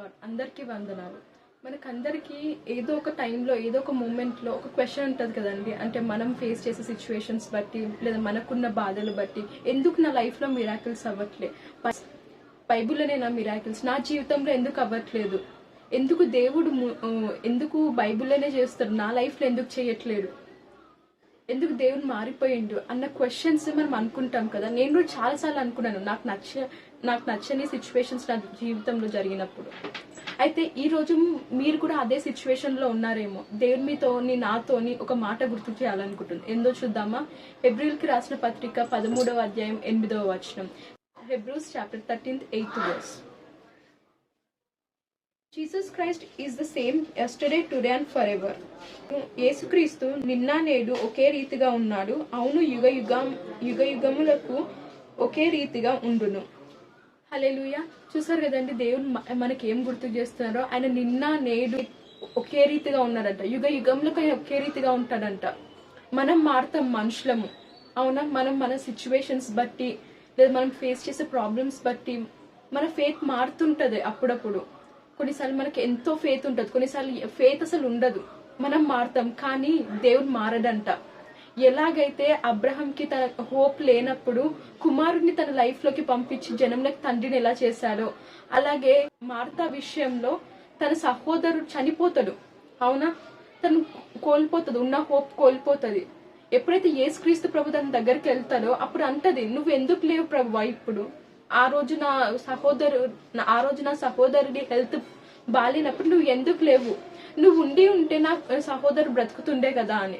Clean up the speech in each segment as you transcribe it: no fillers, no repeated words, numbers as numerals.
Lord. అందరికీ వందనాలు. మనకందరికీ ఏదో ఒక టైంలో ఏదో ఒక మూమెంట్లో ఒక క్వశ్చన్ ఉంటుంది కదండి. అంటే మనం ఫేస్ చేసే సిచ్యువేషన్స్ బట్టి లేదా మనకున్న బాధలు బట్టి ఎందుకు నా లైఫ్లో మిరాకిల్స్ అవ్వట్లే, బైబుల్లోనే నా మిరాకిల్స్ నా జీవితంలో ఎందుకు అవ్వట్లేదు, ఎందుకు దేవుడు ఎందుకు బైబుల్లోనే చేస్తాడు నా లైఫ్లో ఎందుకు చేయట్లేడు, ఎందుకు దేవుడు మారిపోయిండు అన్న క్వశ్చన్స్ మనం అనుకుంటాం కదా. నేను కూడా చాలాసార్లు అనుకున్నాను నాకు నచ్చని సిచ్యువేషన్స్ నా జీవితంలో జరిగినప్పుడు. అయితే ఈరోజు మీరు కూడా అదే సిచ్యువేషన్లో ఉన్నారేమో. దేవుడు మీతోని నాతోని ఒక మాట గుర్తు చేయాలనుకుంటుంది. ఏందో చూద్దామా? హెబ్రీయులకి రాసిన పత్రిక 13వ అధ్యాయం 8వ వచనం. Hebrews chapter 13 8th verse. Jesus Christ is the same yesterday, today and forever. యేసుక్రీస్తు నిన్న నేడు ఒకే రీతిగా ఉన్నాడు. అవును, యుగ యుగములకు ఒకే రీతిగా ఉండును. హల్లెలూయా. చూసారు కదండి, దేవుడు మనకి ఏం గుర్తు చేస్తున్నారో. ఆయన నిన్న నేడు ఒకే రీతిగా ఉన్నాడంట. యుగ యుగములకు ఒకే రీతిగా ఉంటాడంట. మనం మారుతాం మనుషులము, అవునా? మనం మన సిచ్యువేషన్స్ బట్టి లేదా మనం ఫేస్ చేసే ప్రాబ్లమ్స్ బట్టి మన ఫేత్ మారుతుంటది. అప్పుడప్పుడు కొన్నిసార్లు మనకి ఎంతో ఫేత్ ఉంటుంది, కొన్నిసార్లు ఫేత్ అసలు ఉండదు. మనం మారుతాం, కానీ దేవుడు మారడంట. ఎలాగైతే అబ్రహాంకి తన హోప్ లేనప్పుడు కుమారుడిని తన లైఫ్ లోకి పంపించి జనంలోకి తండ్రిని ఎలా చేశాడో, అలాగే మార్తా విషయంలో తన సహోదరుడు చనిపోతాడు, అవునా? తను కోల్పోతుంది, ఉన్న హోప్ కోల్పోతుంది. ఎప్పుడైతే యేసుక్రీస్తు ప్రభు తన దగ్గరికి వెళ్తాడో అప్పుడు అంటది, నువ్వు ఎందుకు లేవు ప్రభు ఇప్పుడు? ఆ రోజు నా సహోదరుడి హెల్త్ బాగాలేనప్పుడు నువ్వు ఎందుకు లేవు? నువ్వు ఉంటే నా సహోదరు బ్రతుకుతుండే కదా అని.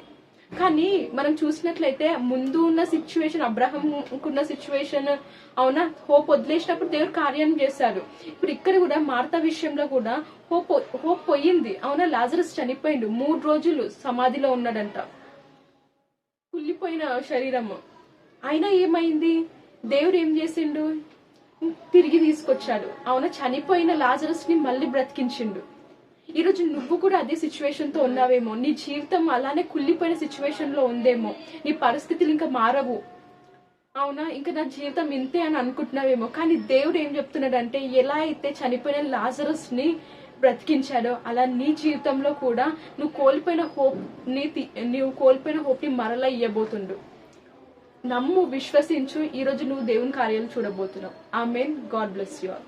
కానీ మనం చూసినట్లయితే ముందు ఉన్న సిచ్యువేషన్, అబ్రహాంకున్న సిచ్యువేషన్, అవునా, హోప్ వదిలేసినప్పుడు దేవుడు కార్యం చేశాడు. ఇప్పుడు ఇక్కడ కూడా మార్తా విషయంలో కూడా హోప్ పోయింది, అవునా? లాజరస్ చనిపోయిండు, 3 రోజులు సమాధిలో ఉన్నాడంట, కుళ్ళిపోయిన శరీరము. అయినా ఏమైంది? దేవుడు ఏం చేసిండు? తిరిగి తీసుకొచ్చాడు, అవునా? చనిపోయిన లాజరస్ ని మళ్ళీ బ్రతికించిండు. ఈరోజు నువ్వు కూడా అదే సిచ్యువేషన్ తో ఉన్నావేమో. నీ జీవితం అలానే కుళ్ళిపోయిన సిచ్యువేషన్ లో ఉందేమో. నీ పరిస్థితులు ఇంకా మారవు, అవునా? ఇంకా నా జీవితం ఇంతే అని అనుకుంటున్నావేమో. కానీ దేవుడు ఏం చెప్తున్నాడంటే, ఎలా అయితే చనిపోయిన లాజరస్ ని బ్రతికించాడో అలా నీ జీవితంలో కూడా నువ్వు కోల్పోయిన హోప్ ని మరలా ఇయ్యబోతుండు. నమ్ము, విశ్వసించు. ఈ రోజు నువ్వు దేవుని కార్యాలు చూడబోతున్నావు. ఆమేన్. God bless you all.